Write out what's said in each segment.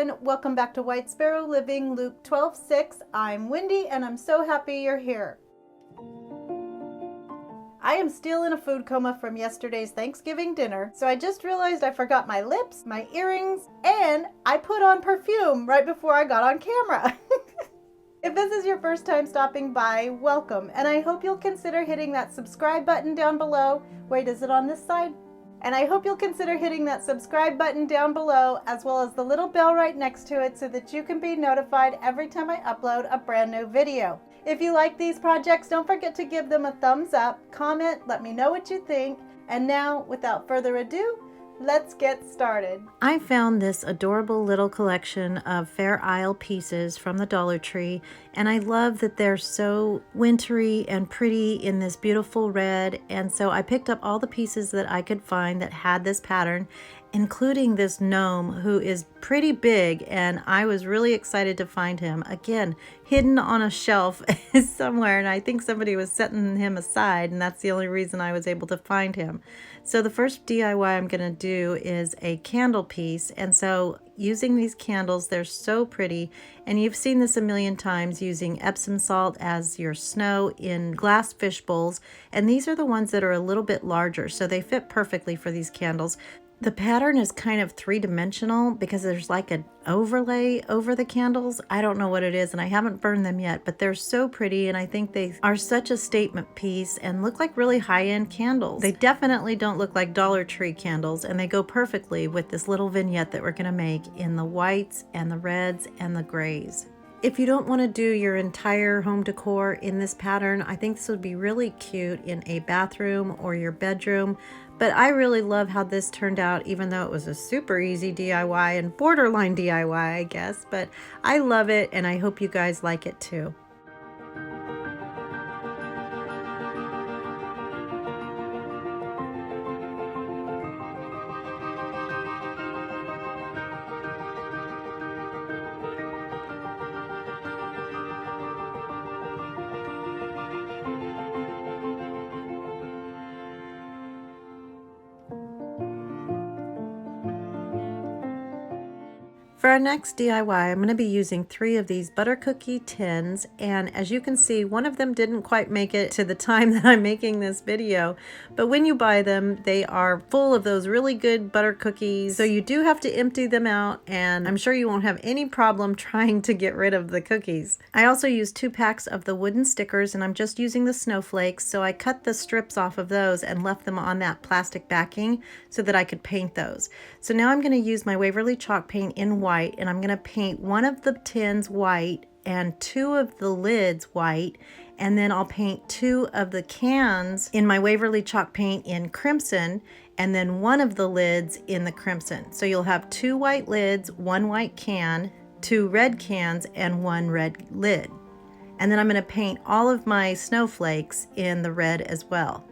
everyone, welcome back to White Sparrow Living, Luke 12:6. I'm Wendy and I'm so happy you're here. I am still in a food coma from yesterday's Thanksgiving dinner, so I just realized I forgot my lips, my earrings, and I put on perfume right before I got on camera. If this is your first time stopping by, welcome, and I hope you'll consider hitting that subscribe button down below. Wait, is it on this side? And I hope you'll consider hitting that subscribe button down below, as well as the little bell right next to it, so that you can be notified every time I upload a brand new video. If you like these projects, don't forget to give them a thumbs up, comment, let me know what you think. And now, without further ado, let's get started. I found this adorable little collection of Fair Isle pieces from the Dollar Tree, and I love that they're so wintry and pretty in this beautiful red. And so I picked up all the pieces that I could find that had this pattern, including this gnome who is pretty big, and I was really excited to find him. Again, hidden on a shelf somewhere, and I think somebody was setting him aside, and that's the only reason I was able to find him. So the first DIY I'm going to do is a candle piece, and so using these candles, they're so pretty, and you've seen this a million times using Epsom salt as your snow in glass fish bowls, and these are the ones that are a little bit larger, so they fit perfectly for these candles. The pattern is kind of three-dimensional because there's like an overlay over the candles. I don't know what it is, and I haven't burned them yet, but they're so pretty, and I think they are such a statement piece and look like really high-end candles. They definitely don't look like Dollar Tree candles, and they go perfectly with this little vignette that we're going to make in the whites and the reds and the grays. If you don't want to do your entire home decor in this pattern, I think this would be really cute in a bathroom or your bedroom. But I really love how this turned out, even though it was a super easy DIY and borderline DIY, I guess. But I love it, and I hope you guys like it too. For our next DIY, I'm going to be using 3 of these butter cookie tins, and as you can see, one of them didn't quite make it to the time that I'm making this video, but when you buy them, they are full of those really good butter cookies, so you do have to empty them out, and I'm sure you won't have any problem trying to get rid of the cookies. I also used 2 packs of the wooden stickers, and I'm just using the snowflakes, so I cut the strips off of those and left them on that plastic backing so that I could paint those. So now I'm going to use my Waverly chalk paint in white, and I'm going to paint one of the tins white and 2 of the lids white, and then I'll paint 2 of the cans in my Waverly chalk paint in crimson, and then 1 of the lids in the crimson. So you'll have 2 white lids, 1 white can, 2 red cans, and 1 red lid. And then I'm going to paint all of my snowflakes in the red as well.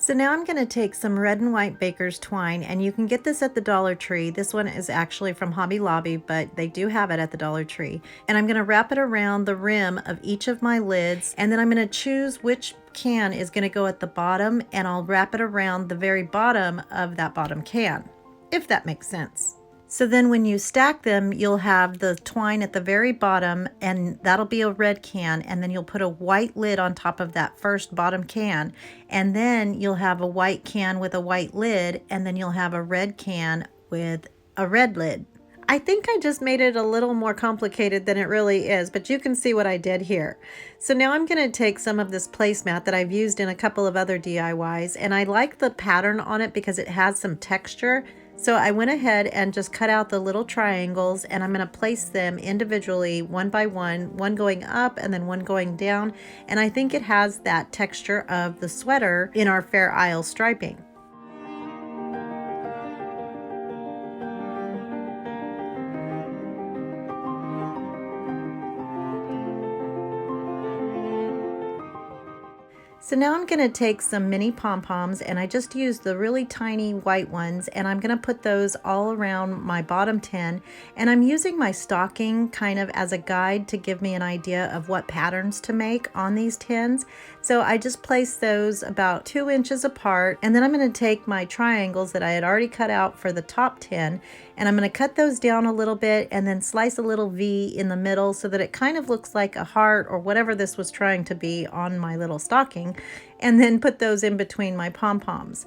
So now I'm going to take some red and white baker's twine, and you can get this at the Dollar Tree. This one is actually from Hobby Lobby, but they do have it at the Dollar Tree. And I'm going to wrap it around the rim of each of my lids, and then I'm going to choose which can is going to go at the bottom, and I'll wrap it around the very bottom of that bottom can, if that makes sense. So then when you stack them, you'll have the twine at the very bottom, and that'll be a red can, and then you'll put a white lid on top of that first bottom can, and then you'll have a white can with a white lid, and then you'll have a red can with a red lid. I think I just made it a little more complicated than it really is, but you can see what I did here. So now I'm going to take some of this placemat that I've used in a couple of other DIYs, and I like the pattern on it because it has some texture. So I went ahead and just cut out the little triangles, and I'm going to place them individually one by one going up and then one going down. And I think it has that texture of the sweater in our Fair Isle striping. So now I'm going to take some mini pom-poms, and I just used the really tiny white ones, and I'm going to put those all around my bottom tin, and I'm using my stocking kind of as a guide to give me an idea of what patterns to make on these tins. So I just placed those about 2 inches apart, and then I'm going to take my triangles that I had already cut out for the top tin, and I'm going to cut those down a little bit and then slice a little V in the middle so that it kind of looks like a heart or whatever this was trying to be on my little stocking, and then put those in between my pom-poms.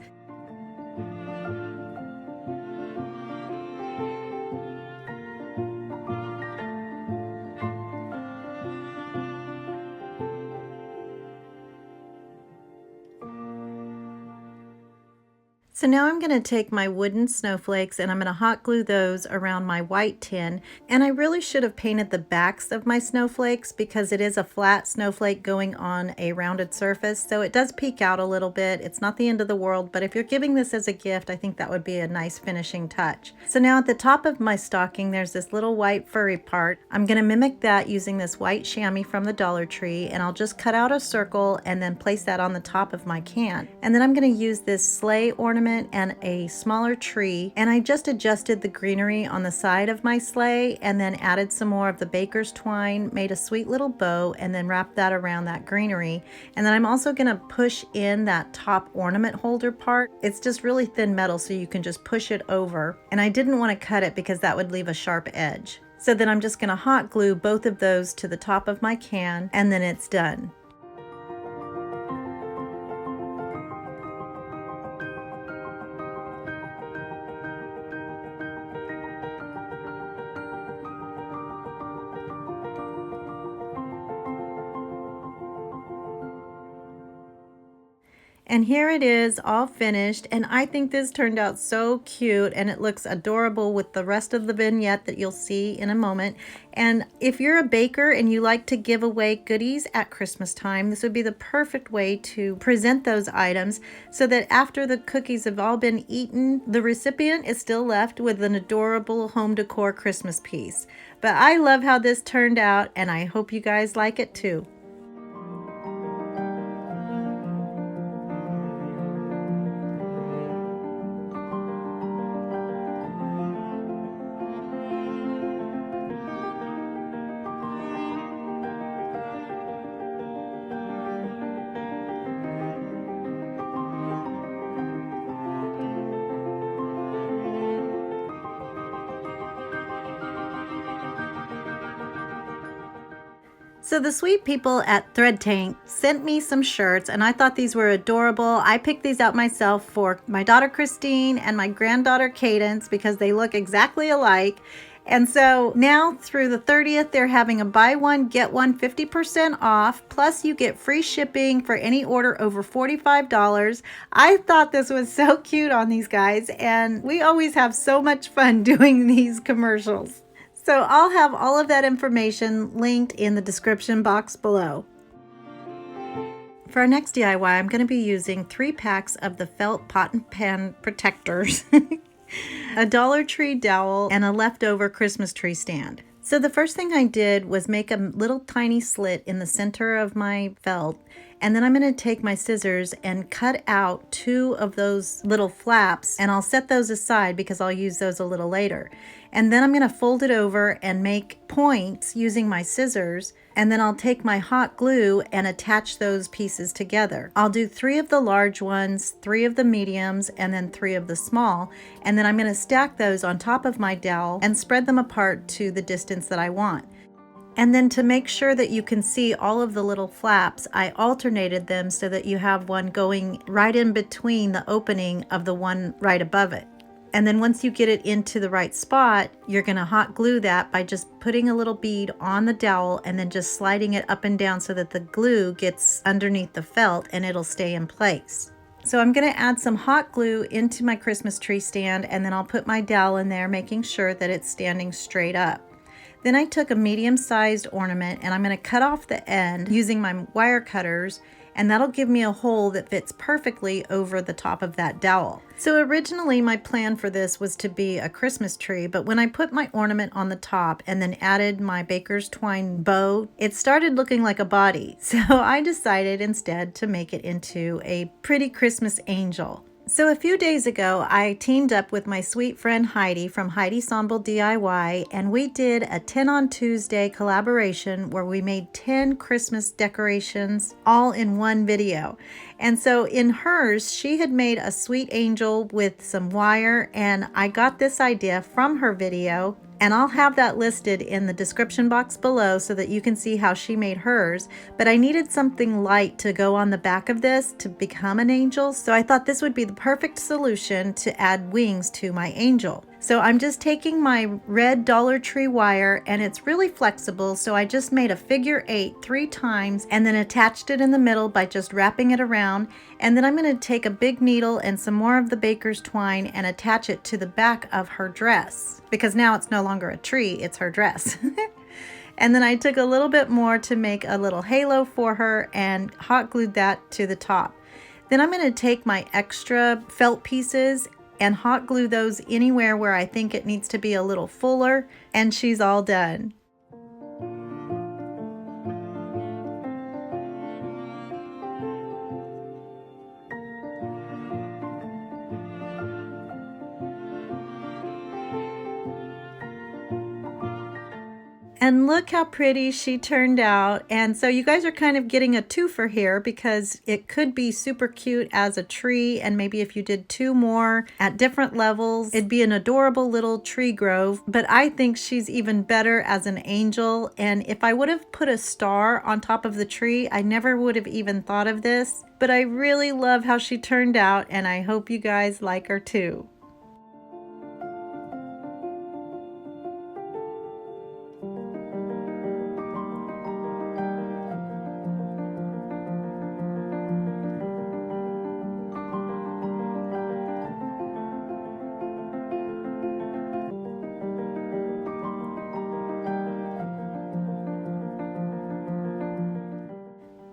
So now I'm going to take my wooden snowflakes and I'm going to hot glue those around my white tin. And I really should have painted the backs of my snowflakes because it is a flat snowflake going on a rounded surface. So it does peek out a little bit. It's not the end of the world, but if you're giving this as a gift, I think that would be a nice finishing touch. So now at the top of my stocking, there's this little white furry part. I'm going to mimic that using this white chamois from the Dollar Tree, and I'll just cut out a circle and then place that on the top of my can. And then I'm going to use this sleigh ornament and a smaller tree, and I just adjusted the greenery on the side of my sleigh and then added some more of the baker's twine, made a sweet little bow, and then wrapped that around that greenery. And then I'm also going to push in that top ornament holder part. It's just really thin metal, so you can just push it over, and I didn't want to cut it because that would leave a sharp edge. So then I'm just going to hot glue both of those to the top of my can, and then it's done. And here it is all finished, and I think this turned out so cute, and it looks adorable with the rest of the vignette that you'll see in a moment. And if you're a baker and you like to give away goodies at Christmas time, this would be the perfect way to present those items so that after the cookies have all been eaten, the recipient is still left with an adorable home decor Christmas piece. But I love how this turned out, and I hope you guys like it too. So the sweet people at Thread Tank sent me some shirts, and I thought these were adorable. I picked these out myself for my daughter Christine and my granddaughter Cadence because they look exactly alike. And so now through the 30th, they're having a buy one, get one 50% off. Plus you get free shipping for any order over $45. I thought this was so cute on these guys, and we always have so much fun doing these commercials. So I'll have all of that information linked in the description box below. For our next DIY, I'm going to be using 3 packs of the felt pot and pan protectors, a Dollar Tree dowel, and a leftover Christmas tree stand. So the first thing I did was make a little tiny slit in the center of my felt, and then I'm going to take my scissors and cut out 2 of those little flaps, and I'll set those aside because I'll use those a little later. And then I'm going to fold it over and make points using my scissors, and then I'll take my hot glue and attach those pieces together. I'll do 3 of the large ones, 3 of the mediums, and then 3 of the small, and then I'm going to stack those on top of my dowel and spread them apart to the distance that I want. And then to make sure that you can see all of the little flaps, I alternated them so that you have one going right in between the opening of the one right above it. And then once you get it into the right spot, you're going to hot glue that by just putting a little bead on the dowel and then just sliding it up and down so that the glue gets underneath the felt and it'll stay in place. So I'm going to add some hot glue into my Christmas tree stand, and then I'll put my dowel in there, making sure that it's standing straight up. Then I took a medium-sized ornament and I'm going to cut off the end using my wire cutters, and that'll give me a hole that fits perfectly over the top of that dowel. So originally my plan for this was to be a Christmas tree, but when I put my ornament on the top and then added my baker's twine bow, it started looking like a body. So I decided instead to make it into a pretty Christmas angel. So a few days ago, I teamed up with my sweet friend Heidi from Heidi Ensemble DIY, and we did a 10 on Tuesday collaboration where we made 10 Christmas decorations all in one video. And so in hers, she had made a sweet angel with some wire, and I got this idea from her video. And I'll have that listed in the description box below so that you can see how she made hers. But I needed something light to go on the back of this to become an angel. So I thought this would be the perfect solution to add wings to my angel. So I'm just taking my red Dollar Tree wire, and it's really flexible. So I just made a figure 8 3 times and then attached it in the middle by just wrapping it around. And then I'm going to take a big needle and some more of the baker's twine and attach it to the back of her dress, because now it's no longer a tree, it's her dress. And then I took a little bit more to make a little halo for her and hot glued that to the top. Then I'm going to take my extra felt pieces and hot glue those anywhere where I think it needs to be a little fuller, and she's all done. And look how pretty she turned out. And so you guys are kind of getting a twofer here, because it could be super cute as a tree, and maybe if you did 2 more at different levels, it'd be an adorable little tree grove. But I think she's even better as an angel. And if I would have put a star on top of the tree, I never would have even thought of this. But I really love how she turned out, and I hope you guys like her too.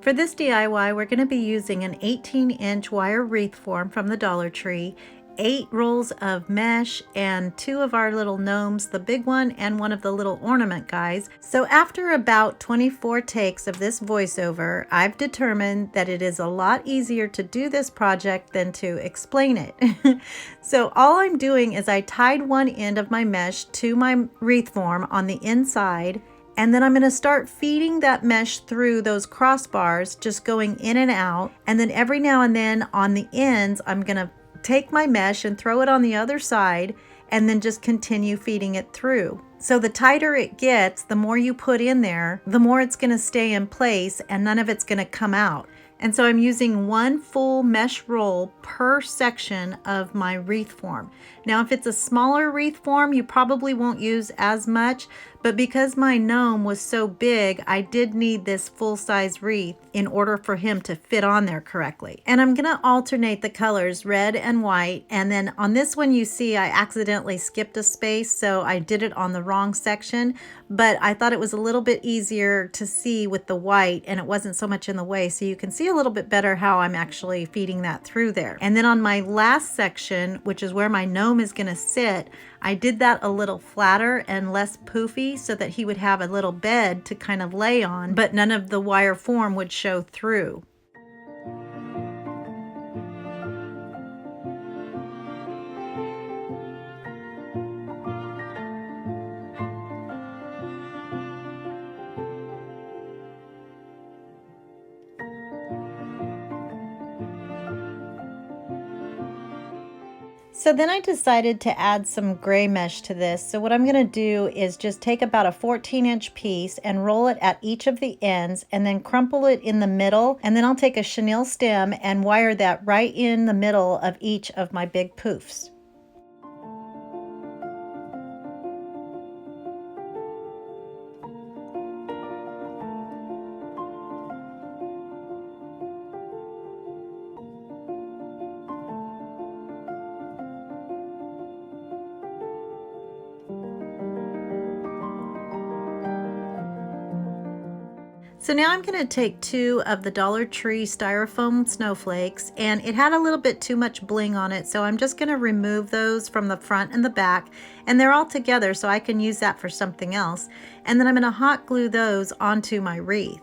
For this DIY, we're going to be using an 18-inch wire wreath form from the Dollar Tree, 8 rolls of mesh, and 2 of our little gnomes, the big one and one of the little ornament guys. So after about 24 takes of this voiceover, I've determined that it is a lot easier to do this project than to explain it. So all I'm doing is I tied one end of my mesh to my wreath form on the inside, and then I'm going to start feeding that mesh through those crossbars, just going in and out. And then every now and then on the ends, I'm going to take my mesh and throw it on the other side, and then just continue feeding it through. So the tighter it gets, the more you put in there, the more it's going to stay in place and none of it's going to come out. And so I'm using 1 full mesh roll per section of my wreath form. Now, if it's a smaller wreath form, you probably won't use as much, but because my gnome was so big, I did need this full-size wreath in order for him to fit on there correctly. And I'm gonna alternate the colors, red and white, and then on this one you see I accidentally skipped a space, so I did it on the wrong section, but I thought it was a little bit easier to see with the white, and it wasn't so much in the way, so you can see a little bit better how I'm actually feeding that through there. And then on my last section, which is where my gnome is gonna sit, I did that a little flatter and less poofy so that he would have a little bed to kind of lay on, but none of the wire form would show through. So then I decided to add some gray mesh to this. So what I'm going to do is just take about a 14-inch piece and roll it at each of the ends and then crumple it in the middle. And then I'll take a chenille stem and wire that right in the middle of each of my big poofs. So now I'm going to take 2 of the Dollar Tree styrofoam snowflakes, and it had a little bit too much bling on it, so I'm just going to remove those from the front and the back, and they're all together so I can use that for something else. And then I'm going to hot glue those onto my wreath.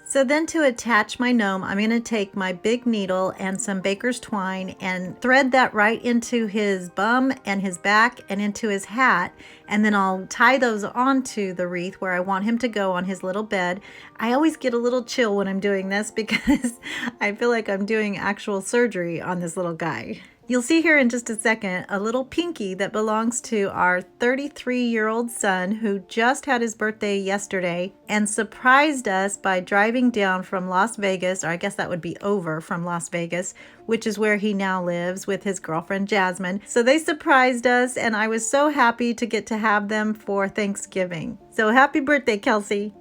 So then to attach my gnome, I'm going to take my big needle and some baker's twine and thread that right into his bum and his back and into his hat. And then I'll tie those onto the wreath where I want him to go on his little bed. I always get a little chill when I'm doing this because I feel like I'm doing actual surgery on this little guy. You'll see here in just a second a little pinky that belongs to our 33-year-old son who just had his birthday yesterday and surprised us by driving down from Las Vegas, or I guess that would be over from Las Vegas, which is where he now lives with his girlfriend Jasmine. So they surprised us and I was so happy to get to have them for Thanksgiving. So happy birthday, Kelsey.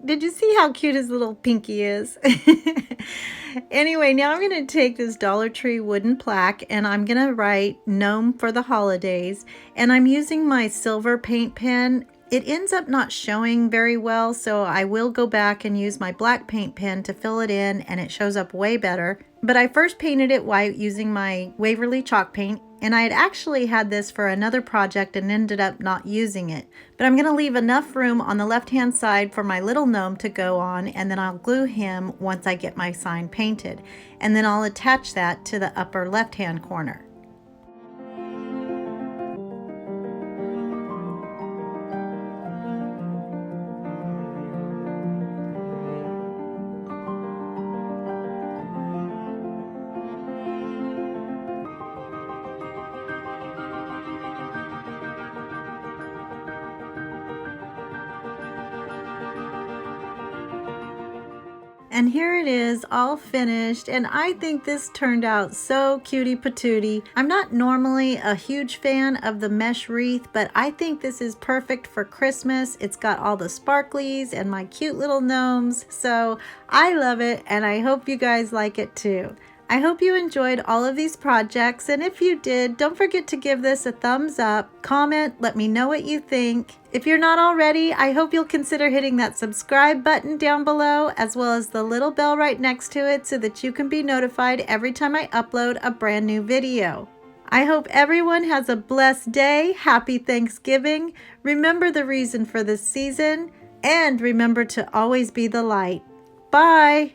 Did you see how cute his little pinky is? Anyway, now I'm going to take this Dollar Tree wooden plaque and I'm going to write Gnome for the Holidays. And I'm using my silver paint pen. It ends up not showing very well, so I will go back and use my black paint pen to fill it in and it shows up way better. But I first painted it white using my Waverly chalk paint, and I had actually had this for another project and ended up not using it. But I'm going to leave enough room on the left-hand side for my little gnome to go on, and then I'll glue him once I get my sign painted. And then I'll attach that to the upper left-hand corner. And here it is all finished, and I think this turned out so cutie patootie. I'm not normally a huge fan of the mesh wreath, but I think this is perfect for Christmas. It's got all the sparklies and my cute little gnomes, so I love it and I hope you guys like it too. I hope you enjoyed all of these projects, and if you did, don't forget to give this a thumbs up, comment, let me know what you think. If you're not already, I hope you'll consider hitting that subscribe button down below, as well as the little bell right next to it so that you can be notified every time I upload a brand new video. I hope everyone has a blessed day, happy Thanksgiving, remember the reason for this season, and remember to always be the light. Bye!